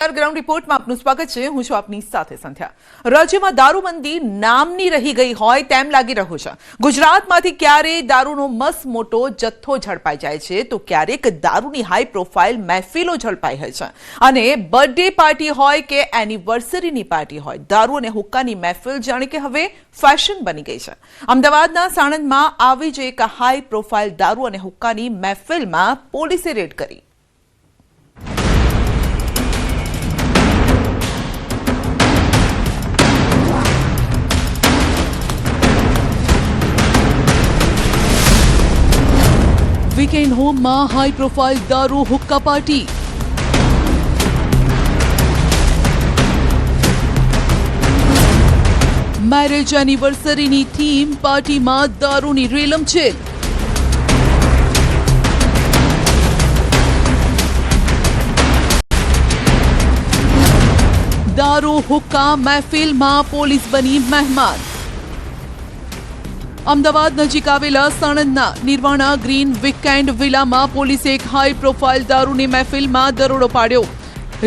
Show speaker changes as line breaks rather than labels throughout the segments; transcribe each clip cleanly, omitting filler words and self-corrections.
Ground રિપોર્ટમાં આપનું સ્વાગત છે। હું છું આપની સાથે સંધ્યા। રાજ્યમાં દારૂબંધી નામની રહી ગઈ હોય તેમ લાગી રહ્યું છે। ગુજરાતમાંથી ક્યારે દારૂનો મસમોટો જથ્થો ઝડપાઈ જાય છે તો ક્યારેક દારૂની હાઈ પ્રોફાઇલ મહેફિલો ઝડપાઈ હોય છે અને બર્થડે પાર્ટી હોય કે એનિવર્સરીની પાર્ટી હોય, દારૂ અને હુક્કાની મહેફિલ જાણે કે હવે ફેશન બની ગઈ છે। અમદાવાદના સાણંદમાં આવી જ એક હાઈ પ્રોફાઇલ દારૂ અને હુક્કાની મહેફિલમાં પોલીસે રેડ કરી। વીકેન્ડ હોમમાં હાઈ પ્રોફાઇલ દારૂ હુક્કા પાર્ટી। મેરેજ એનિવર્સરીની થીમ પાર્ટીમાં દારૂની રેલમછેલ। દારૂ હુક્કા મહેફિલમાં પોલીસ બની મહેમાન। અમદાવાદ નજીક આવેલા સાણંદના નિર્વાણા ગ્રીન વીકેન્ડ વિલામાં પોલીસે એક હાઈ પ્રોફાઇલ દારૂની મહેફિલમાં દરોડો પાડ્યો।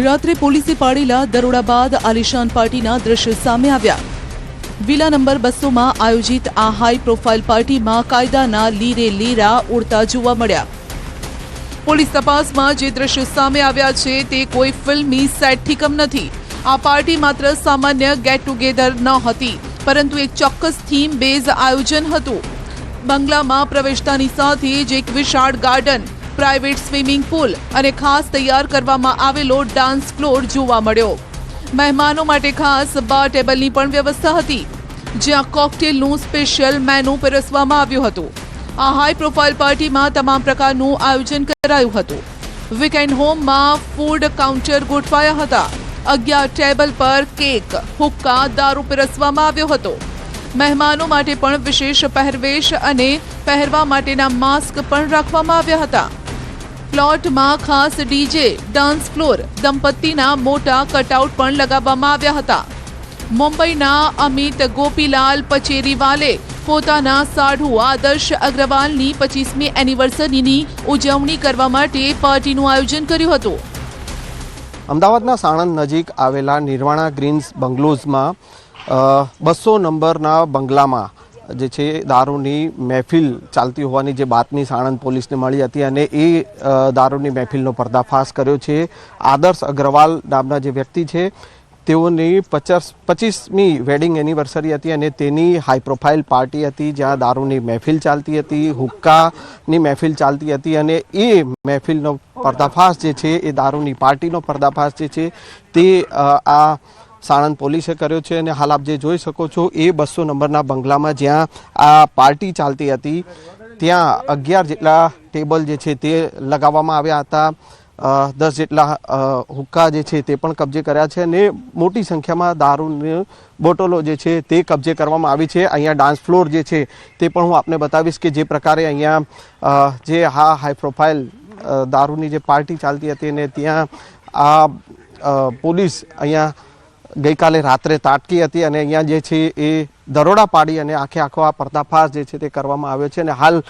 રાત્રે પોલીસે પાડેલા દરોડા બાદ આલિશાન પાર્ટીના દ્રશ્યો સામે આવ્યા। વિલા નંબર 200માં આયોજિત આ હાઈ પ્રોફાઇલ પાર્ટીમાં કાયદાના લીરે લીરા ઉડતા જોવા મળ્યા। પોલીસ તપાસમાં જે દ્રશ્યો સામે આવ્યા છે તે કોઈ ફિલ્મી સેટથી કમ નથી। આ પાર્ટી માત્ર સામાન્ય ગેટ ટુગેધર ન હતી, પરંતુ એક ચોક્કસ થીમ બેઝ આયોજન હતું। બંગલામાં પ્રવેશતાની સાથે જ એક વિશાળ ગાર્ડન, પ્રાઇવેટ સ્વિમિંગ પુલ અને ખાસ તૈયાર કરવામાં આવેલો ડાન્સ ફ્લોર જોવા મળ્યો। મહેમાનો માટે ખાસ બાર ટેબલની પણ વ્યવસ્થા હતી, જ્યાં કોકટેલનું સ્પેશિયલ મેનુ પીરસવામાં આવ્યું હતું। આ હાઈ પ્રોફાઇલ પાર્ટીમાં તમામ પ્રકારનું આયોજન કરાયું હતું। વીકેન્ડ હોમમાં ફૂડ કાઉન્ટર ગોઠવાયા હતા। 11 ટેબલ પર કેક, હુક્કા, દારૂ પીરસવામાં આવ્યો હતો। મહેમાનો માટે પણ વિશેષ પહેરવેશ અને પહેરવા માટેના માસ્ક પણ રાખવામાં આવ્યા હતા। પ્લોટમાં ખાસ ડીજે, ડાન્સ ફ્લોર, દંપતીના મોટા કટઆઉટ પણ લગાવવામાં આવ્યા હતા। મુંબઈના અમિત ગોપીલાલ પચેરીવાલે પોતાના સાઢુ આદર્શ અગ્રવાલની 25મી એનિવર્સરીની ઉજવણી કરવા માટે પાર્ટીનું આયોજન કર્યું હતું।
અમદાવાદના સાણંદ નજીક આવેલા નિર્વાણા ગ્રીન્સ બંગલોઝમાં 200 નંબરના બંગલામાં જે છે દારૂની મહેફિલ ચાલતી હોવાની જે બાતમી સાણંદ પોલીસને મળી હતી અને એ દારૂની મહેફિલનો પર્દાફાશ કર્યો છે। આદર્શ અગ્રવાલ નામના જે વ્યક્તિ છે તેઓની 25મી વેડિંગ એનિવર્સરી હતી અને તેની હાઈ પ્રોફાઇલ પાર્ટી હતી, જ્યાં દારૂની મહેફિલ ચાલતી હતી, હુક્કાની મહેફિલ ચાલતી હતી અને એ મહેફિલનો પર્દાફાશ જે છે એ દારૂની પાર્ટીનો પર્દાફાશ જે છે તે આ સાણંદ પોલીસે કર્યો છે। અને હાલ આપ જે જોઈ શકો છો એ 200 નંબરના બંગલામાં જ્યાં આ પાર્ટી ચાલતી હતી ત્યાં 11 જેટલા ટેબલ જે છે તે લગાવવામાં આવ્યા હતા। 10 જેટલા હુક્કા જે છે તે પણ કબજે કર્યા છે અને મોટી સંખ્યામાં દારૂની બોટલો જે છે તે કબજે કરવામાં આવી છે। અહીંયા ડાન્સ ફ્લોર જે છે તે પણ હું આપને બતાવીશ કે જે પ્રકારે અહીંયા જે હાઈ પ્રોફાઇલ દારૂની જે પાર્ટી ચાલતી હતી અને ત્યાં આ પોલીસ અહીંયા ગઈકાલે રાત્રે તાટકી હતી અને અહીંયા જે છે એ દરોડા પાડી અને આખો આ પર્દાફાશ જે છે તે કરવામાં આવ્યો છે અને હાલ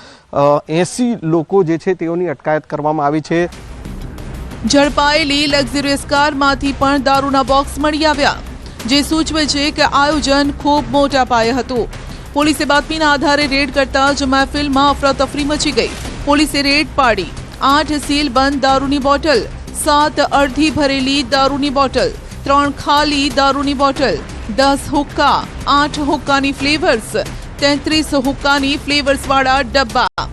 80 લોકો જે છે તેઓની અટકાયત કરવામાં આવી છે।
ઝડપાયેલી લક્ઝરિયસ કારમાંથી પણ દારૂના બોક્સ મળી આવ્યા, જે સૂચવે છે કે આયોજન ખૂબ મોટા પાયે હતું। પોલીસે બાતમીના આધારે રેડ કરતા જ મહેફિલમાં અફરાતફરી મચી ગઈ। પોલીસે રેડ પાડી 8 સીલ બંધ દારૂની બોટલ, 7 અડધી ભરેલી દારૂની બોટલ, 3 ખાલી દારૂની બોટલ, 10 હુક્કા, 8 હુક્કાની ફ્લેવર્સ, 33 હુક્કાની ફ્લેવર્સવાળા ડબ્બા,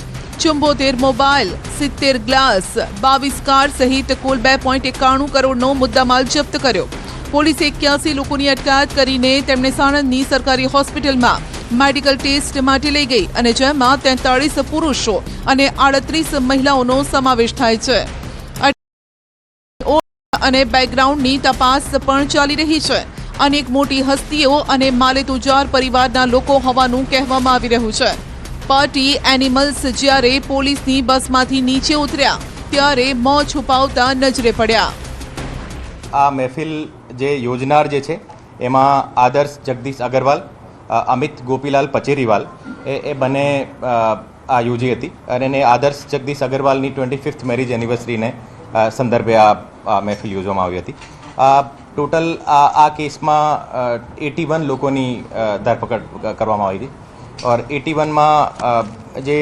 74 મોબાઈલ, 70 ગ્લાસ, 22 કાર સહિત કુલ 2.91 કરોડનો મુદ્દામાલ જપ્ત કર્યો। પોલીસે 81 લોકોની અટકાયત કરીને તેમને સાણંદની સરકારી હોસ્પિટલમાં મેડિકલ ટેસ્ટ માટે લઈ ગઈ અને જેમાં 43 પુરુષો અને 38 મહિલાઓનો સમાવેશ થાય છે અને બેકગ્રાઉન્ડની તપાસ પણ ચાલી રહી છે। અનેક મોટી હસ્તીઓ અને માલે તુજાર પરિવારના લોકો હોવાનું કહેવામાં આવી રહ્યું છે। પાર્ટી એનિમલ્સ જ્યારે પોલીસની બસમાંથી નીચે ઉતર્યા ત્યારે મોં છુપાવતા નજરે પડ્યા।
આ મહેફિલ જે યોજનાર જે છે એમાં આદર્શ જગદીશ અગ્રવાલ, અમિત ગોપીલાલ પચેરીવાલ એ બંને આ યોજી હતી અને આદર્શ જગદીશ અગ્રવાલની 25th મેરેજ એનિવર્સરીને સંદર્ભે આ મહેફિલ યોજવામાં આવી હતી। ટોટલ આ કેસમાં 81 લોકોની ધરપકડ કરવામાં આવી હતી ઓર 81માં જે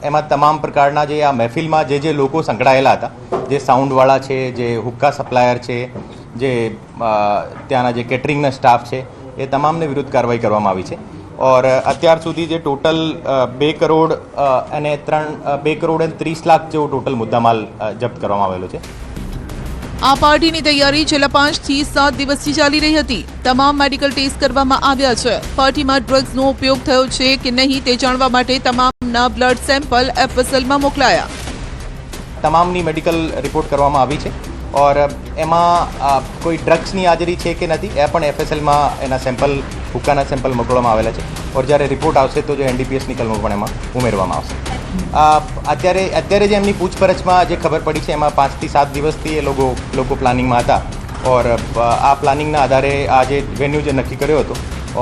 એમાં તમામ પ્રકારના જે આ મહેફિલમાં જે લોકો સંકળાયેલા હતા, જે સાઉન્ડવાળા છે, જે હુક્કા સપ્લાયર છે, જે ત્યાંના જે કેટરિંગના સ્ટાફ છે, એ તમામને વિરુદ્ધ કાર્યવાહી કરવામાં આવી છે ઓર અત્યાર સુધી જે ટોટલ 2 કરોડ અને 30 લાખ જેવો ટોટલ મુદ્દામાલ જપ્ત કરવામાં આવેલો છે.
આ પાર્ટીની તૈયારી છેલ્લા 5 થી 7 દિવસથી ચાલી રહી હતી. તમામ મેડિકલ ટેસ્ટ કરવામાં આવ્યા છે. પાર્ટીમાં ડ્રગ્સનો ઉપયોગ થયો છે કે નહીં તે જાણવા માટે તમામના બ્લડ સેમ્પલ એફએસએલમાં મોકલાયા.
તમામની મેડિકલ રિપોર્ટ કરવામાં આવી છે ઓર એમાં કોઈ ડ્રગ્સની હાજરી છે કે નથી એ પણ એફએસએલમાં એના સેમ્પલ, હુક્કાના સેમ્પલ મોકલવામાં આવેલા છે ઓર જ્યારે રિપોર્ટ આવશે તો જે એનડીપીએસની કલમો પણ એમાં ઉમેરવામાં આવશે. અત્યારે જે એમની પૂછપરછમાં જે ખબર પડી છે એમાં 5 થી 7 દિવસથી એ લોકો પ્લાનિંગમાં હતા ઓર આ પ્લાનિંગના આધારે આ જે વેન્યુ જે નક્કી કર્યો હતો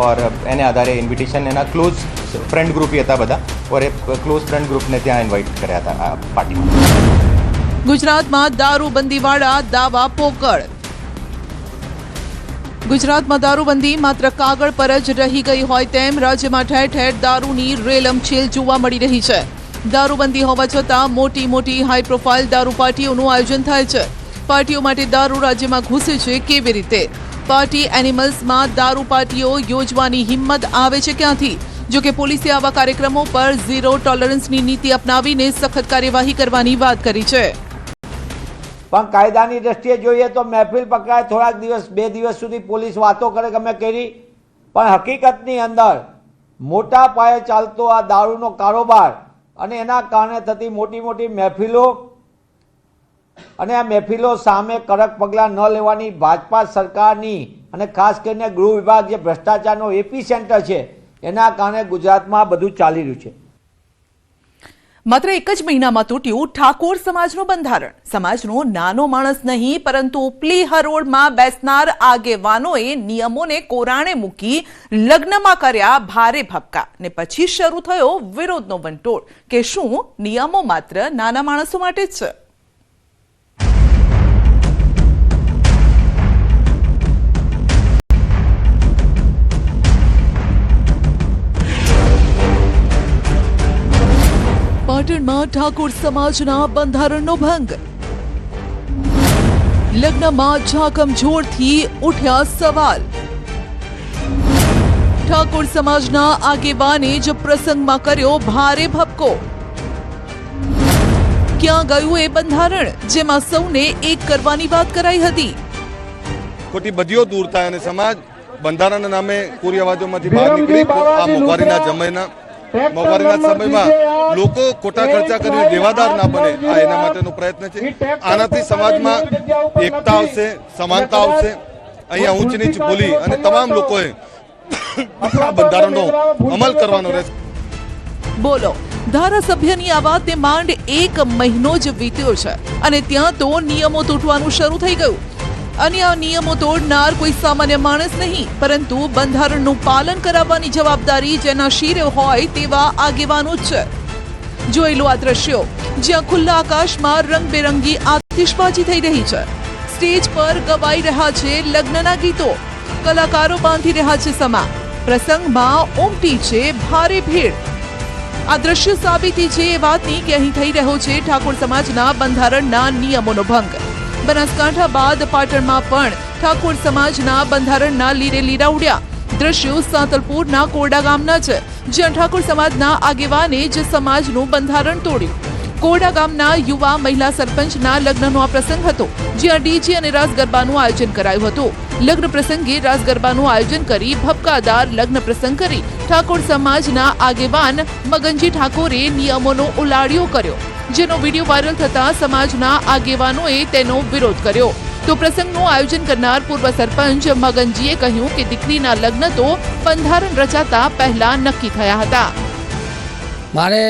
ઓર એને આધારે ઇન્વિટેશન એના ક્લોઝ ફ્રેન્ડ ગ્રુપ હતા બધા ઓર એ ક્લોઝ ફ્રેન્ડ ગ્રુપને ત્યાં ઇન્વાઇટ કર્યા હતા આ પાર્ટીમાં.
ગુજરાતમાં દારૂબંધીવાળા દાવા પોકળ. ગુજરાતમાં દારૂબંધી માત્ર કાગળ પર જ રહી ગઈ હોય તેમ રાજ્યમાં ઠેર ઠેર દારૂની રેલમછેલ જોવા મળી રહી છે. દારૂબંધી હોવા છતાં મોટી હાઈ પ્રોફાઇલ દારૂ પાર્ટીઓનું આયોજન થાય છે. પાર્ટીઓ માટે દારૂ રાજ્યમાં ઘૂસે છે કેવી રીતે? પાર્ટી એનિમલ્સમાં દારૂ પાર્ટીઓ યોજવાની હિંમત આવે છે ક્યાંથી? જો કે પોલીસે આવા કાર્યક્રમો પર ઝીરો ટોલરન્સની નીતિ અપનાવીને સખત કાર્યવાહી કરવાની વાત કરી છે.
પણ કાયદાની દ્રષ્ટિએ જોઈએ તો મહેફિલ પકડાય થોડાક દિવસ 2 દિવસ સુધી પોલીસ વાતો કરે કે અમે કરી, પણ હકીકતની અંદર મોટા પાયે ચાલતો આ દારૂનો કારોબાર અને એના કારણે થતી મોટી મહેફિલો અને આ મહેફિલો સામે કડક પગલાં ન લેવાની ભાજપા સરકારની અને ખાસ કરીને ગૃહ વિભાગ જે ભ્રષ્ટાચારનો એપી સેન્ટર છે એના કારણે ગુજરાતમાં બધું ચાલી રહ્યું છે.
માત્ર એક જ મહિનામાં તૂટ્યું ઠાકોર સમાજનું બંધારણ. સમાજનો નાનો માણસ નહીં પરંતુ ઉપલી હરોળમાં બેસનાર આગેવાનોએ નિયમોને કોરાણે મૂકી લગ્નમાં કર્યા ભારે ભપકા ને પછી શરૂ થયો વિરોધનો વંટોળ કે શું નિયમો માત્ર નાના માણસો માટે જ છે? પાટણમાં ઠાકોર સમાજના બંધારણનો ભંગ. લગ્નમાં ઝાકમઝોળથી ઉઠ્યા સવાલ. ઠાકોર સમાજના આગેવાને જ પ્રસંગમાં કર્યો ભારે ભપકો. ક્યાં ગયું એ બંધારણ જેમાં સૌને એક કરવાની વાત કરાઈ હતી?
ખોટી બધીઓ દૂર થાય અને સમાજ બંધારણના નામે કોરી અવાજોમાંથી બહાર નીકળી આ મોંઘવારીના સમયમાં લોકો ખોટા ખર્ચા કરીને દેવાદાર ના બને, આ એના માટેનો પ્રયત્ન છે. આનાથી સમાજમાં એકતા આવશે, સમાનતા આવશે. અહીંયા ઊંચ નીચ ભૂલી અને તમામ લોકોએ આ બંધારણનો અમલ કરવાનો રહેશે.
બોલો, ધારાસભ્યની આ વાતને માંડ 1 મહિનો જ વીત્યો છે અને ત્યાં તો નિયમો તૂટવાનું શરૂ થઈ ગયું. અને આ નિયમો તોડનાર કોઈ સામાન્ય માણસ નહીં પરંતુ બંધારણનું પાલન કરાવવાની જવાબદારી જેના શિરે હોય તેવા આગેવાનો જ છે. જોઈ લો આ દ્રશ્યો જ્યાં ખુલ્લા આકાશમાં રંગબેરંગી આતિશબાજી થઈ રહી છે. સ્ટેજ પર ગવાઈ રહ્યા છે લગ્નના ગીતો. કલાકારો બાંધી રહ્યા છે સમા. પ્રસંગમાં ઉમટી છે ભારે ભીડ. આ દ્રશ્ય સાબિતી છે એ વાતની કે અહીં થઈ રહ્યો છે ઠાકોર સમાજના બંધારણના નિયમોનો ભંગ. બનાસકાંઠા બાદ પાટણમાં પણ ઠાકોર સમાજના બંધારણના લીરે લીરા ઉડ્યા. દ્રશ્યો સાંતલપુરના કોરડા ગામના છે જ્યાં ઠાકોર સમાજના આગેવાને જ સમાજનું બંધારણ તોડ્યું. કોરડા ગામના યુવા મહિલા સરપંચના લગ્નનો આ પ્રસંગ હતો જ્યાં ડીજે અને રાસ ગરબાનું આયોજન કરાયું હતું. લગ્ન પ્રસંગે રાસ ગરબાનું આયોજન કરી ભપકાદાર લગ્ન પ્રસંગ કરી ઠાકોર સમાજના આગેવાન મગનજી ઠાકોરે નિયમોનો ઉલાળ્યો કર્યો જેનો વિડીયો વાયરલ થતા સમાજના આગેવાનોએ તેનો વિરોધ કર્યો. તો પ્રસંગનું આયોજન કરનાર પૂર્વ સરપંચ મગનજીએ કહ્યું કે દીકરીના લગ્ન તો બંધારણ રચાતા પહેલા નક્કી થયા હતા.
મારે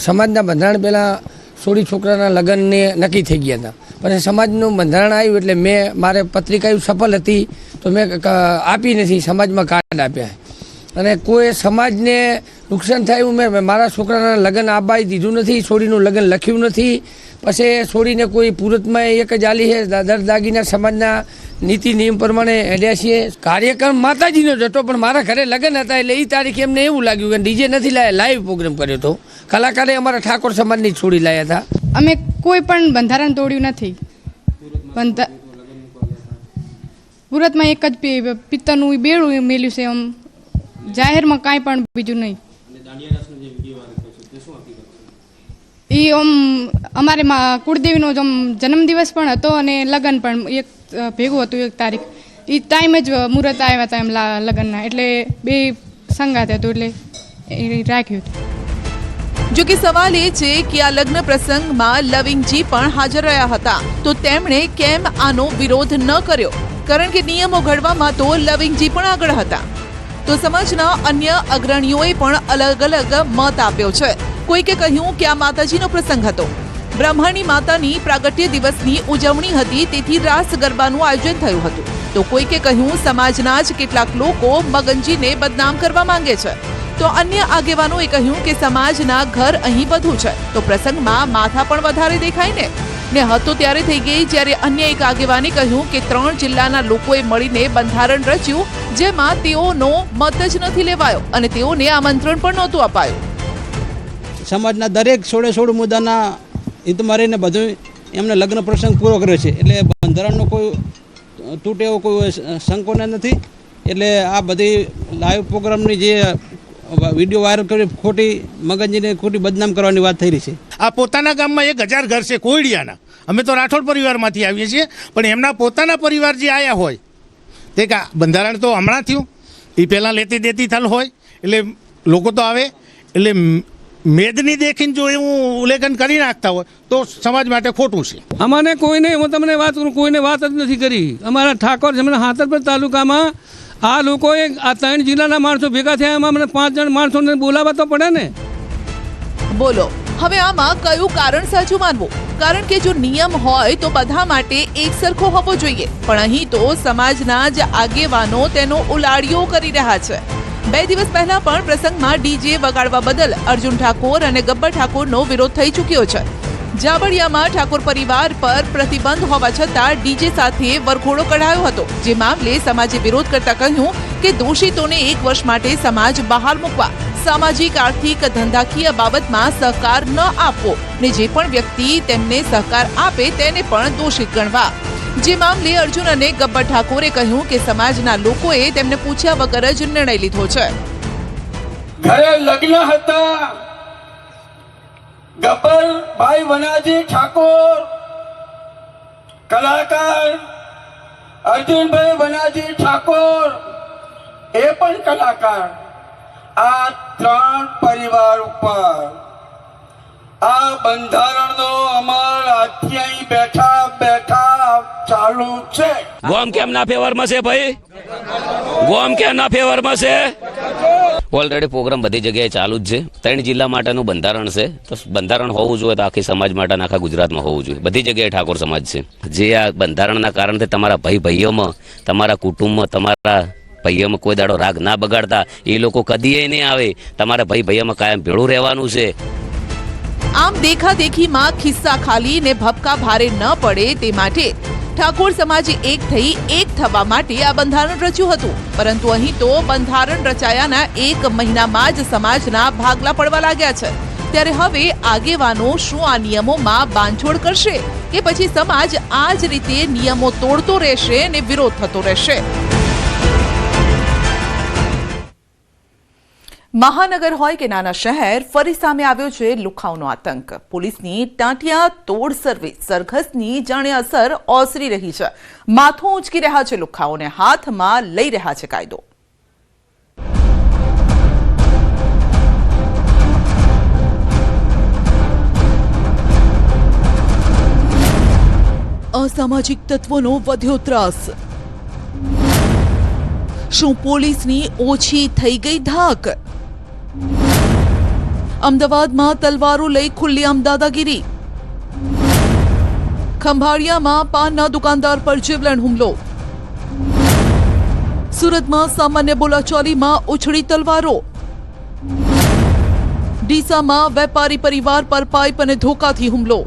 સમાજના બંધારણ પહેલાં સોળી છોકરાના લગ્નને નક્કી થઈ ગયા હતા, પણ સમાજનું બંધારણ આવ્યું એટલે મારે પત્રિકા સફળ હતી તો મેં આપી નથી, સમાજમાં કાર્ડ આપ્યા. અને કોઈ સમાજને નુકસાન થાય એવું મેં મારા છોકરાના લગ્ન આબાઈ દીધું નથી, છોડીનું લગ્ન લખ્યું નથી. પછી છોડીને કોઈ પુરતમાં એક જ આલી છે દર દાગીના સમાજના નીતિ નિયમ પ્રમાણે હેડ્યા છીએ. કાર્યક્રમ માતાજીનો જ હતો, પણ મારા ઘરે લગ્ન હતા એટલે એ તારીખે એમને એવું લાગ્યું કે ડીજે નથી લાવ્યા, લાઈવ પ્રોગ્રામ કર્યો હતો. કલાકારે અમારા ઠાકોર સમાજની છોડી લાવ્યા હતા.
અમે કોઈ પણ બંધારણ તોડ્યું નથી. સુરતમાં એક જ પિત્તરનું બેડું મેલ્યું છે, આમ જાહેરમાં કાંઈ પણ બીજું નહીં. એ આમ અમારે કુળદેવીનો જન્મદિવસ પણ હતો અને લગ્ન પણ એક ભેગું હતું, એક તારીખ. એ ટાઈમ જ મુહૂર્ત આવ્યા હતા એમ લગ્નના, એટલે બે સંગાત હતું એટલે એ રાખ્યું હતું.
જો કે સવાલ એ છે કે આ લગ્ન પ્રસંગમાં લવિંગજી પણ હાજર રહ્યા હતા, તો તેમણે કેમ આનો વિરોધ ન કર્યો? કારણ કે નિયમો ઘડવામાં તો લવિંગજી પણ આગળ હતા. તો સમાજના અન્ય અગ્રણીઓએ પણ અલગ અલગ મત આપ્યો છે. કોઈકે કહ્યું કે આ માતાજીનો પ્રસંગ હતો, બ્રહ્માણી માતાની પ્રાગટ્ય દિવસની ઉજવણી હતી, તેથી રાસ ગરબાનું આયોજન થયું હતું. તો કોઈકે કહ્યું સમાજના જ કેટલાક લોકો મગનજીને બદનામ કરવા માંગે છે. તો અન્ય આગેવાનોએ કહ્યું કે સમાજના ઘર અહીં વધુ છે, તો પ્રસંગમાં માથા પણ વધારે દેખાય ને હતો ત્યારે થઈ ગઈ. જ્યારે અન્ય એક આગેવાને કહ્યું કે 3 જિલ્લાના લોકોએ મળીને બંધારણ રચ્યું, જેમાં તેઓનો મત જ નથી લેવાયો અને તેઓને આમંત્રણ પણ નહોતું અપાયું.
સમાજના દરેક 16 મુદ્દાના હિતમાં રહીને બધું એમને લગ્ન પ્રસંગ પૂરો કર્યો છે. એટલે બંધારણનો કોઈ તૂટે એવો કોઈ સંકોચ નથી. એટલે આ બધી લાઈવ પ્રોગ્રામની જે વિડીયો વાયરલ કરી ખોટી મગનજીને ખોટી બદનામ કરવાની વાત થઈ રહી છે.
આ પોતાના ગામમાં 1000 ઘર છે કોયડિયાના. અમે તો રાઠોડ પરિવારમાંથી આવીએ છીએ, પણ એમના પોતાના પરિવાર જે આવ્યા હોય તે બંધારણ તો હમણાં થયું, એ પહેલાં લેતી દેતી થલ હોય એટલે લોકો તો આવે, એટલે મેદની દેખીને જો એવું ઉલ્લેખન કરી નાખતા હોય તો સમાજ માટે ખોટું છે.
અમાને કોઈને, હું તમને વાત કરું, કોઈને વાત જ નથી કરી. અમારા ઠાકોર જમણા હાથરપર તાલુકામાં આ લોકોએ આ 3 જિલ્લાના માણસો ભેગા થયા, એમાં મને 5 જણ માણસોને બોલાવવા તો પડે ને.
બોલો હવે આમાં કયું કારણ સાચું માનવું? કારણ કે જો નિયમ હોય તો બધા માટે એક સરખો હોવો જોઈએ, પણ અહીં તો સમાજના જ આગેવાનો તેનો ઉલાળ્યો કરી રહ્યા છે. 2 દિવસ પહેલા પણ પ્રસંગમાં ડીજે વગાડવા બદલ અર્જુન ઠાકોર અને ગબ્બર ઠાકોરનો વિરોધ થઈ ચૂક્યો છે. જાબડિયામાં ઠાકોર પરિવાર પર પ્રતિબંધ હોવા છતાં ડીજે સાથે વરઘોડો કઢાયો હતો, જે મામલે સમાજે વિરોધ કરતા કહ્યું કે દોષિતોને 1 વર્ષ માટે સમાજ બહાર મૂકવા, સામાજિક આર્થિક ધંધાકીય બાબતમાં સહકાર ન આપવો ને જે પણ વ્યક્તિ તેમને સહકાર આપે તેને પણ દોષિત ગણવા. જે મામલે અર્જુન અને ગબ્બર ઠાકોરે કહ્યું કે સમાજના લોકોએ તેમને પૂછ્યા વગર જ નિર્ણય લીધો છે.
ઘરે લગ્ન હતા, ગબ્બરભાઈ વનાજી ઠાકોર કલાકાર, અર્જુનભાઈ વનાજી ઠાકોર એ પણ કલાકાર. આ 3 પરિવાર ઉપર આ બંધારણનો અમલ અત્યારે બેઠા બેઠા ચાલુ છે.
ગોમ કેમ ના ફેવરમાં છે ભાઈ? ગોમ કેમ ના ફેવરમાં છે? ઓલરેડી પ્રોગ્રામ બધી જગ્યાએ ચાલુ જ છે. 3 જિલ્લા માટેનું બંધારણ છે, તો બંધારણ હોવું જોઈએ તો આખી સમાજ માટે આખા ગુજરાતમાં હોવું જોઈએ. બધી જગ્યાએ ઠાકોર સમાજ છે. જે આ બંધારણના કારણથી તમારા ભાઈઓમાં, તમારા કુટુંબમાં, તમારા ભાઈઓમાં કોઈ દાડો રાગ ના બગાડતા એ લોકો કદીએ નહીં આવે. તમારા ભાઈઓમાં કાયમ ભેળું રહેવાનું છે.
આમ દેખાદેખીમાં ખિસ્સા ખાલી ને ભપકા ભારે ન પડે તે માટે ઠાકોર સમાજે એક થઈ એક થવા માટે આ બંધારણ રચ્યું હતું. પરંતુ અહીં તો બંધારણ રચાયાના 1 મહિનામાં જ સમાજના ભાગલા પડવા લાગ્યા છે. ત્યારે હવે આગેવાનો શું આ નિયમોમાં બાંધછોડ કરશે કે પછી સમાજ આ જ રીતે નિયમો તોડતો રહેશે અને વિરોધ થતો રહેશે? મહાનગર હોય કે નાના શહેર, ફરી સામે આવ્યો છે લુખ્ખાઓનો આતંક. પોલીસની ટાંટિયા તોડ સર્વિસ સરઘસની જાણે અસર ઓસરી રહી છે. માથું ઊંચકી રહ્યા છે લુખ્ખાઓને, હાથમાં લઈ રહ્યા છે કાયદો. અસામાજિક તત્વોનો વધ્યો ત્રાસ. શું પોલીસની ઓછી થઈ ગઈ ધાક? અમદાવાદમાં તલવારો લઈ ખુલ્લેઆમ દાદાગીરી. ખંભાળિયામાં પાનના દુકાનદાર પર જીવલેણ હુમલો. સુરતમાં સામાન્ય બોલાચાલીમાં ઉછળી તલવારો. ડીસામાં વેપારી પરિવાર પર પાઇપ અને ધોકાથી હુમલો.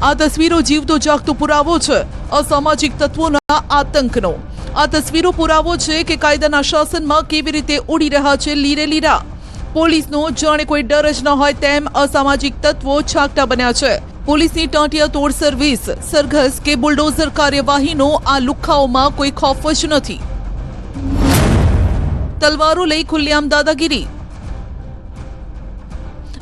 આ તસવીરો જીવતો જાગતો પુરાવો છે અસામાજિક તત્વોના આતંકનો. આ તસવીરો પુરાવો છે કે કાયદાના શાસનમાં કેવી રીતે ઉડી રહ્યા છે લીરે લીરા. પોલીસનો જાણે કોઈ ડર જ ન હોય તેમ અસામાજિક તત્વો છાકટા બન્યા છે. પોલીસની ટાંટિયા તોડ સર્વિસ, સરઘસ કે બુલડોઝર કાર્યવાહીનો આ લુખ્ખાઓમાં કોઈ ખોફ જ નથી. તલવારો લઈ ખુલ્લેઆમ દાદાગીરી.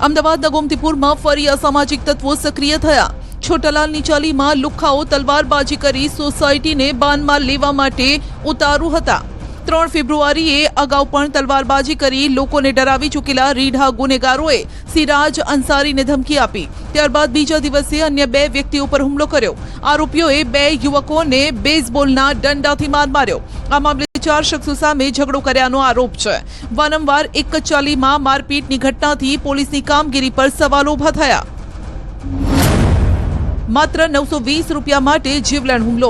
અમદાવાદના ગોમતીપુરમાં ફરી અસામાજિક તત્વો સક્રિય થયા. છોટાલાલની ચાલીમાં લુખ્ખાઓ તલવારબાજી કરી સોસાયટીને બાનમાં લેવા માટે ઉતારૂ હતા. 3 ફેબ્રુઆરીએ અગાઉ પણ તલવારબાજી કરી લોકોને ડરાવી ચૂકેલા રીઢા ગુનેગારોએ સિરાજ અંસારીને ધમકી આપી. ત્યારબાદ બીજા દિવસે અન્ય 2 વ્યક્તિઓ પર હુમલો કર્યો. આરોપીઓએ 2 યુવકોને બેઝબોલના દંડાથી માર માર્યો. આ મામલે 4 શખ્સો સામે ઝઘડો કર્યાનો આરોપ છે. વારંવાર એક જ ચાલીમાં મારપીટની ઘટનાથી પોલીસની કામગીરી પર સવાલો ઉભા થયા. માત્ર 920 રૂપિયા માટે જીવલેણ હુમલો.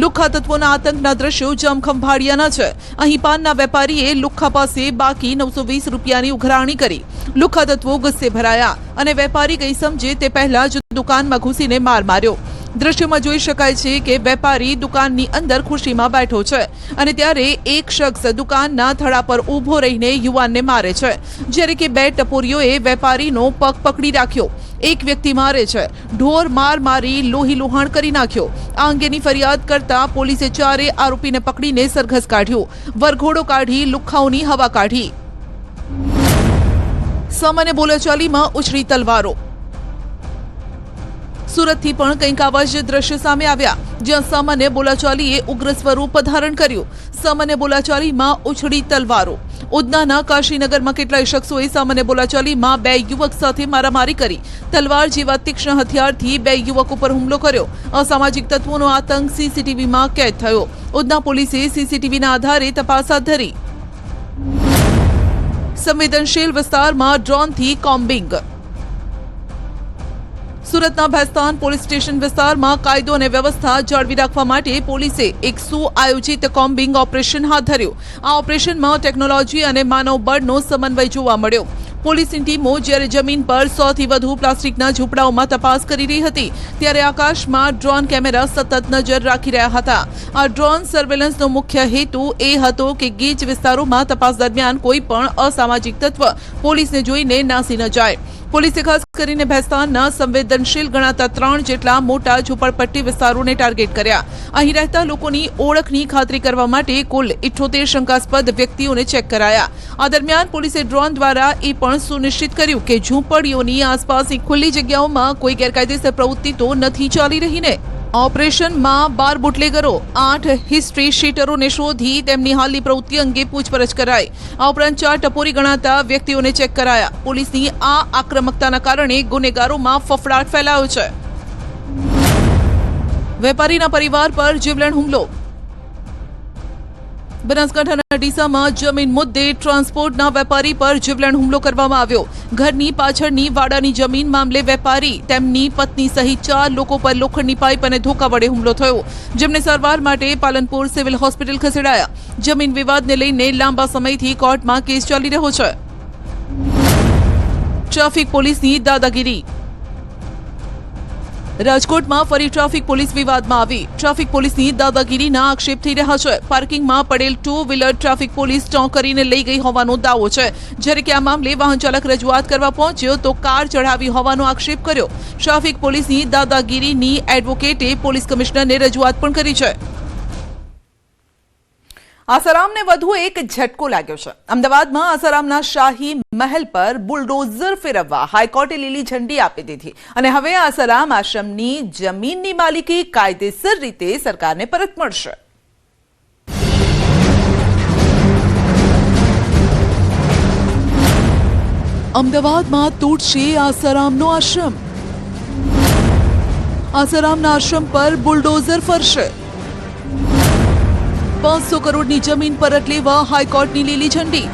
લુખ્ખા તત્વોના આતંકના દ્રશ્યો જમખંભાળિયાના છે. અહીં પાનના વેપારીએ લુખ્ખા પાસે બાકી 920 રૂપિયાની ઉઘરાણી કરી. લુખ્ખા તત્વો ગુસ્સે ભરાયા અને વેપારી કંઈ સમજે તે પહેલા જ દુકાનમાં ઘૂસીને માર માર્યો. દ્રશ્યમાં જોઈ શકાય છે કે વેપારી દુકાનની અંદર ખુરશીમાં બેઠો છે અને ત્યારે એક શખ્સ દુકાનના થડા પર ઊભો રહીને યુવાનને મારે છે, જ્યારે કે 2 ટપોરીઓએ વેપારીનો પગ પકડી રાખ્યો. એક વ્યક્તિ મારે છે. ઢોર માર મારી લોહી લુહાણ કરી નાખ્યો. આ અંગેની ફરિયાદ કરતા પોલીસે 4 આરોપીને પકડીને સરઘસ કાઢ્યો. વરઘોડો કાઢી લુખ્ખાઓની હવા કાઢી. સામાન્ય બોલાચાલીમાં ઉછળી તલવારો. સુરતથી પણ કંઈક આવા જ દ્રશ્ય સામે આવ્યા, જ્યાં સામાન્ય બોલાચાલીએ ઉગ્ર સ્વરૂપ ધારણ કર્યું. સામાન્ય બોલાચાલીમાં ઉછળી તલવારો. ઉધનાના કાશીનગરમાં કેટલાય શખ્સોએ સામાન્ય બોલાચાલીમાં 2 યુવક સાથે મારામારી કરી. તલવાર જેવા તીક્ષ્ણ હથિયારથી 2 યુવકો પર હુમલો કર્યો. અસામાજિક તત્વોનો આતંક સીસીટીવીમાં કેદ થયો. ઉધના પોલીસે સીસીટીવીના આધારે તપાસ હાથ ધરી. સંવેદનશીલ વિસ્તારમાં ડ્રોનથી કોમ્બિંગ. સુરતના ભેસ્તાન પોલીસ સ્ટેશન વિસ્તારમાં કાયદો અને વ્યવસ્થા જાળવી રાખવા માટે પોલીસે એક સુઆયોજિત કોમ્બિંગ ઓપરેશન હાથ ધર્યું. આ ઓપરેશનમાં ટેકનોલોજી અને માનવબળનો સમન્વય જોવા મળ્યો. પોલીસની ટીમો જ્યારે જમીન પર 100થી વધુ પ્લાસ્ટિકના ઝૂંપડાઓમાં તપાસ કરી રહી હતી, ત્યારે આકાશમાં ડ્રોન કેમેરા સતત નજર રાખી રહ્યા હતા. આ ડ્રોન સર્વેલન્સનો મુખ્ય હેતુ એ હતો કે ગીચ વિસ્તારોમાં તપાસ દરમિયાન કોઈ પણ અસામાજિક તત્વ પોલીસને જોઈને નાસી ન જાય. પોલીસે ખાસ કરીને ભેસ્તાનના સંવેદનશીલ ગણાતા 3 જેટલા મોટા ઝૂંપડપટ્ટી વિસ્તારોને ટાર્ગેટ કર્યા. અહીં રહેતા લોકોની ઓળખની ખાતરી કરવા માટે કુલ 78 શંકાસ્પદ વ્યક્તિઓને ચેક કરાયા. આ દરમિયાન પોલીસે ડ્રોન દ્વારા એ પણ સુનિશ્ચિત કર્યું કે ઝૂંપડીઓની આસપાસની ખુલ્લી જગ્યાઓમાં કોઈ ગેરકાયદેસર પ્રવૃત્તિ તો નથી ચાલી રહી ને. ઓપરેશનમાં 12 બુટલેગરો, 8 હિસ્ટ્રી શીટરોને શોધી તેમની હાલની પ્રવૃત્તિ અંગે પૂછપરછ કરાઈ. આ ઉપરાંત 4 ટપોરી ગણાતા વ્યક્તિઓને ચેક કરાયા. પોલીસની આ આક્રમકતાના કારણે ગુનેગારોમાં ફફડાટ ફેલાયો છે. વેપારીના પરિવાર પર જીવલેણ હુમલો. બનાસકાંઠાના ડીસામાં જમીન મુદ્દે ટ્રાન્સપોર્ટના વેપારી પર જીવલેણ હુમલો કરવામાં આવ્યો. ઘરની પાછળની વાડાની જમીન મામલે વેપારી, તેમની પત્ની સહિત 4 લોકો પર લોખંડની પાઇપ અને ધોકા વડે હુમલો થયો, જેમને સારવાર માટે પાલનપુર સિવિલ હોસ્પિટલ ખસેડાયા. જમીન વિવાદને લઈને લાંબા સમયથી કોર્ટમાં કેસ ચાલી રહ્યો છે. ટ્રાફિક પોલીસની દાદાગીરી. રાજકોટમાં ફરી ટ્રાફિક પોલીસ વિવાદમાં આવી. ટ્રાફિક પોલીસની દાદાગીરીના આક્ષેપ થઈ રહ્યા છે. પાર્કિંગમાં પડેલ 2 વ્હીલર ટ્રાફિક પોલીસ ટોં કરીને લઈ ગઈ હોવાનો દાવો છે, જ્યારે કે આ મામલે વાહન ચાલક રજૂઆત કરવા પહોંચ્યો તો કાર ચઢાવી હોવાનો આક્ષેપ કર્યો. ટ્રાફિક પોલીસની દાદાગીરીની એડવોકેટે પોલીસ કમિશનરને રજૂઆત પણ કરી છે. આસારામને વધુ એક ઝટકો લાગ્યો છે. અમદાવાદમાં આસારામના શાહી મહેલ પર બુલડોઝર ફેરવવા હાઈકોર્ટે લીલી ઝંડી આપી દીધી અને હવે આસારામ આશ્રમની જમીનની માલિકી કાયદેસર રીતે સરકારને પરત મળશે. અમદાવાદમાં તૂટશે આસારામનો આશ્રમ. આસારામના આશ્રમ પર બુલડોઝર ફરશે. 500 કરોડની જમીન પરત લેવા હાઈકોર્ટની લીલી ઝંડી.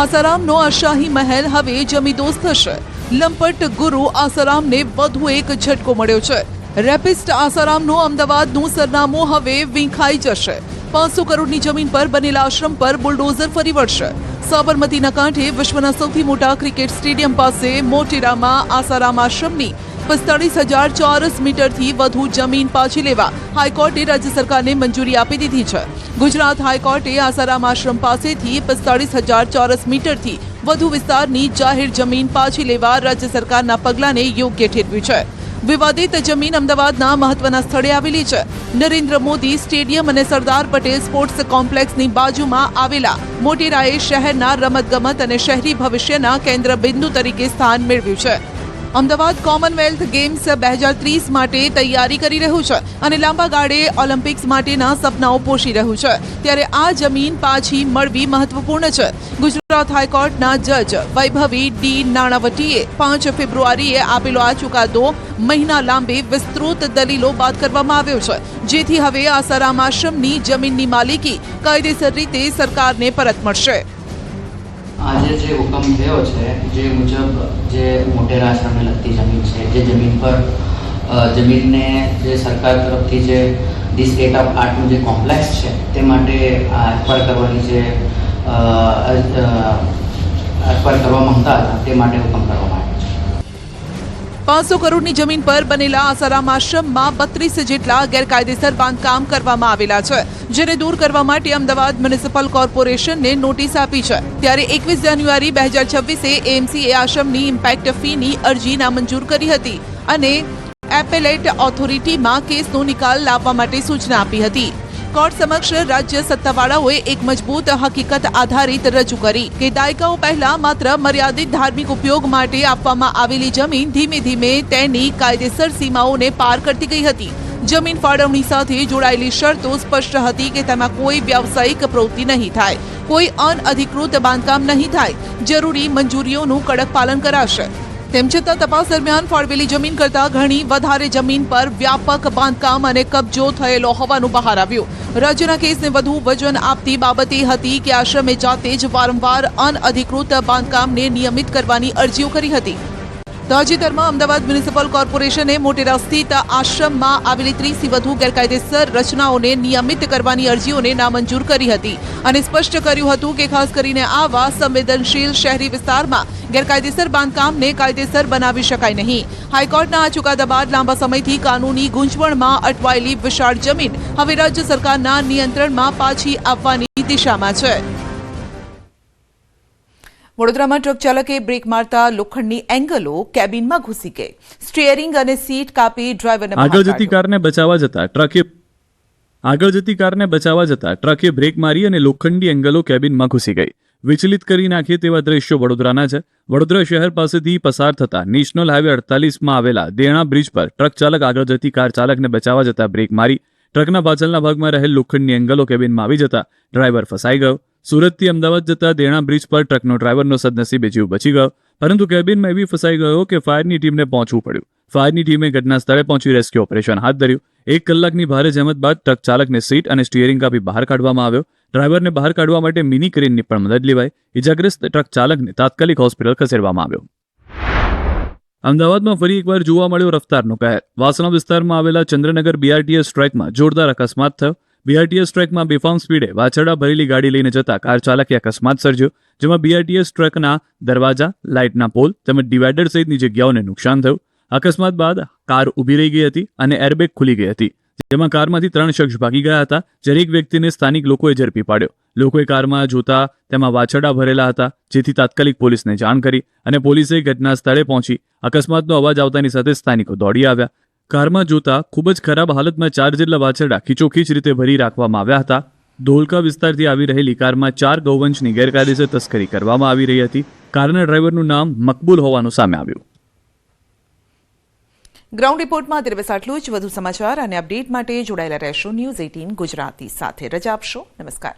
આસારામનો આ શાહી મહેલ હવે જમીદોસ્ત થશે. લંપટ ગુરુ આસારામને વધુ એક ઝટકો મળ્યો છે. રેપિસ્ટ આસારામનું અમદાવાદનું સરનામું હવે વીંખાઈ જશે. 500 કરોડની જમીન પર બનેલા આશ્રમ પર બુલડોઝર ફરી વળશે. સાબરમતીના કાંઠે વિશ્વના સૌથી મોટા ક્રિકેટ સ્ટેડિયમ પાસે મોટેરામાં આસારામ આશ્રમની 45,000 ચોરસ મીટરથી વધુ જમીન પાછી લેવા હાઈકોર્ટે રાજ્ય સરકારને મંજૂરી આપી દીધી છે. ગુજરાત હાઈકોર્ટે આસારામ આશ્રમ પાસેથી 45,000 ચોરસ મીટરથી વધુ વિસ્તારની જાહેર જમીન પાછી લેવા રાજ્ય સરકારના પગલાંને યોગ્ય ઠેરવ્યું છે. વિવાદિત જમીન અમદાવાદના મહત્વના સ્થળે આવેલી છે. નરેન્દ્ર મોદી સ્ટેડિયમ અને સરદાર પટેલ સ્પોર્ટ્સ કોમ્પ્લેક્સની બાજુમાં આવેલા મોટેરાએ શહેરના રમતગમત અને શહેરી ભવિષ્યના કેન્દ્ર બિંદુ તરીકે સ્થાન મેળવ્યું છે. અમદાવાદ કોમનવેલ્થ ગેમ્સ 2030 માટે તૈયારી કરી રહ્યું છે અને લાંબા ગાળે ઓલિમ્પિક્સ માટેના સપનાઓ પોષી રહ્યું છે. ત્યારે આ જમીન પાછી મળવી મહત્વપૂર્ણ છે. ગુજરાત હાઈકોર્ટના જજ વૈભવી ડી નાણાવટીએ 5 ફેબ્રુઆરીએ આપેલો આ ચુકાદો મહિના લાંબે વિસ્તૃત દલીલો બાદ કરવામાં આવ્યો છે, જેથી હવે આસારામ આશ્રમની જમીનની માલિકી કાયદેસર રીતે સરકારને પરત મળશે.
આજે જે હુકમ થયો છે જે મુજબ જે મોટેરા આશ્રમને લગતી જમીન છે, જે જમીન પર જમીનને જે સરકાર તરફથી જે ધી સ્ટેટ ઓફ આર્ટનું જે કોમ્પ્લેક્સ છે તે માટે એક્વાયર કરવાની જે એક્વાયર કરવા માંગતા હતા તે માટે હુકમ કરવામાં આવ્યો છે.
500 કરોડની જમીન પર બનેલા આસારામ આશ્રમમાં 32 જેટલા ગેરકાયદેસર બાંધકામ કરવામાં આવેલા છે, જેને દૂર કરવા માટે અમદાવાદ મ્યુનિસિપલ કોર્પોરેશનને નોટિસ આપી છે. ત્યારે 21 જાન્યુઆરી 2026 એએમસીએ આશ્રમની ઇમ્પેક્ટ ફીની અરજી નામંજૂર કરી હતી અને એપેલેટ ઓથોરિટીમાં કેસનો નિકાલ લાવવા માટે સૂચના આપી હતી. કોર્ટ સમક્ષ રાજ્ય સત્તાવાળાઓએ એક મજબૂત હકીકત આધારિત રજૂ કરી કે દાયકાઓ પહેલા માત્ર મર્યાદિત ધાર્મિક ઉપયોગ માટે આપવામાં આવેલી જમીન ધીમે ધીમે તેની કાયદેસર સીમાઓને પાર કરતી ગઈ હતી. જમીન ફાળવણી સાથે જોડાયેલી શરતો સ્પષ્ટ હતી કે તેમાં કોઈ વ્યાવસાયિક પ્રવૃત્તિ નહીં થાય, કોઈ અનઅધિકૃત બાંધકામ નહીં થાય, જરૂરી મંજૂરીઓનું કડક પાલન કરાશે. તેમ છતાં તપાસ દરમિયાન ફાળવેલી જમીન કરતાં ઘણી વધારે જમીન પર વ્યાપક બાંધકામ અને કબજો થયેલો હોવાનું બહાર આવ્યું. રાજ્યના કેસને વધુ વજન આપતી બાબત એ હતી કે આશ્રમે જાતે જ વારંવાર અનઅધિકૃત બાંધકામને નિયમિત કરવાની અરજીઓ કરી હતી. તાજેતરમાં અમદાવાદ મ્યુનિસિપલ કોર્પોરેશને મોટેરા સ્થિત આશ્રમમાં આવેલી 30થી વધુ ગેરકાયદેસર રચનાઓને નિયમિત કરવાની અરજીઓને નામંજૂર કરી હતી અને સ્પષ્ટ કર્યું હતું કે ખાસ કરીને આવા સંવેદનશીલ શહેરી વિસ્તારમાં ગેરકાયદેસર બાંધકામને કાયદેસર બનાવી શકાય નહીં. હાઈકોર્ટના આ ચુકાદા બાદ લાંબા સમયથી કાનૂની ગૂંચવણમાં અટવાયેલી વિશાળ જમીન હવે રાજ્ય સરકારના નિયંત્રણમાં પાછી આવવાની દિશામાં છે. વડોદરામાં ટ્રક ચાલકે બ્રેક મારતા લોખંડની એંગલો કેબિનમાં ઘૂસી ગઈ. સ્ટીયરિંગ અને સીટ કાપી ડ્રાઈવરને
આગળ જતી કારને બચાવવા જતા ટ્રકે બ્રેક મારી અને લોખંડી એંગલો કેબિનમાં ઘૂસી ગઈ. વિચલિત કરી નાખે તેવા દ્રશ્યો વડોદરાના છે. વડોદરા શહેર પાસેથી પસાર થતા નેશનલ હાઈવે 48માં આવેલા દેણા બ્રિજ પર ટ્રક ચાલક આગળ જતી કાર ચાલકને બચાવવા જતા બ્રેક મારી. ટ્રકના પાછળના ભાગમાં રહેલ લોખંડની એંગલો કેબિનમાં આવી જતા ડ્રાઈવર ફસાઈ ગયો. સુરતથી અમદાવાદ જતા દેણા બ્રિજ પર ટ્રકનો ડ્રાઈવરનો સદનસીબે જીવ બચી ગયો, પરંતુ કેબિનમાં એવી ફસાઈ ગયો કે ફાયરની ટીમને પહોંચવું પડ્યું. ફાયરની ટીમે ઘટના સ્થળે પહોંચી રેસ્ક્યુ ઓપરેશન હાથ ધર્યું. 1 કલાકની ભારે જહેમત બાદ ટ્રક ચાલકને સીટ અને સ્ટીયરિંગ કાપી બહાર કાઢવામાં આવ્યો. ડ્રાઈવરને બહાર કાઢવા માટે મિની ક્રેનની પણ મદદ લેવાઈ. ઇજાગ્રસ્ત ટ્રક ચાલકને તાત્કાલિક હોસ્પિટલ ખસેડવામાં આવ્યો. અમદાવાદમાં ફરી એકવાર જોવા મળ્યો રફતારનો કહેર. વાસણા વિસ્તારમાં આવેલા ચંદ્રનગર બીઆરટીએસ ટ્રેકમાં જોરદાર અકસ્માત થયો. બીઆરટીએસ ટ્રેકમાં બેફામ સ્પીડે વાછરડા ભરેલી ગાડી લઈને જતા કાર ચાલકે અકસ્માત સર્જ્યો, જેમાં બીઆરટીએસ ટ્રેકના દરવાજા, લાઇટના પોલ તેમજ ડિવાઈડર સહિતની જગ્યાઓને નુકસાન થયું. અકસ્માત બાદ કાર ઊભી રહી ગઈ હતી અને એરબેગ ખુલી ગઈ હતી, જેમાં કારમાંથી 3 શખ્સ ભાગી ગયા હતા, જ્યારે એક વ્યક્તિને સ્થાનિક લોકોએ ઝડપી પાડ્યો. લોકોએ કારમાં જોતા તેમાં વાછરડા ભરેલા હતા, જેથી તાત્કાલિક પોલીસને જાણ કરી અને પોલીસે ઘટના સ્થળે પહોંચી અકસ્માતનો અવાજ આવતાની સાથે સ્થાનિકો દોડી આવ્યા. કારમાં જોતા ખૂબ જ ખરાબ હાલતમાં 4 જેટલા વાછરડા ખીચોખીચ રીતે ભરી રાખવામાં આવ્યા હતા. ધોલકા વિસ્તારથી આવી રહેલી કારમાં 4 ગૌવંશની ગેરકાયદેસર તસ્કરી કરવામાં આવી રહી હતી. કારના ડ્રાઈવરનું નામ મકબૂલ હોવાનું સામે આવ્યું.
ગ્રાઉન્ડ રિપોર્ટમાં અત્યારે બસ આટલું જ. વધુ સમાચાર અને અપડેટ માટે જોડાયેલા રહેશો ન્યૂઝ 18 ગુજરાતી સાથે. રજા આપશો. નમસ્કાર.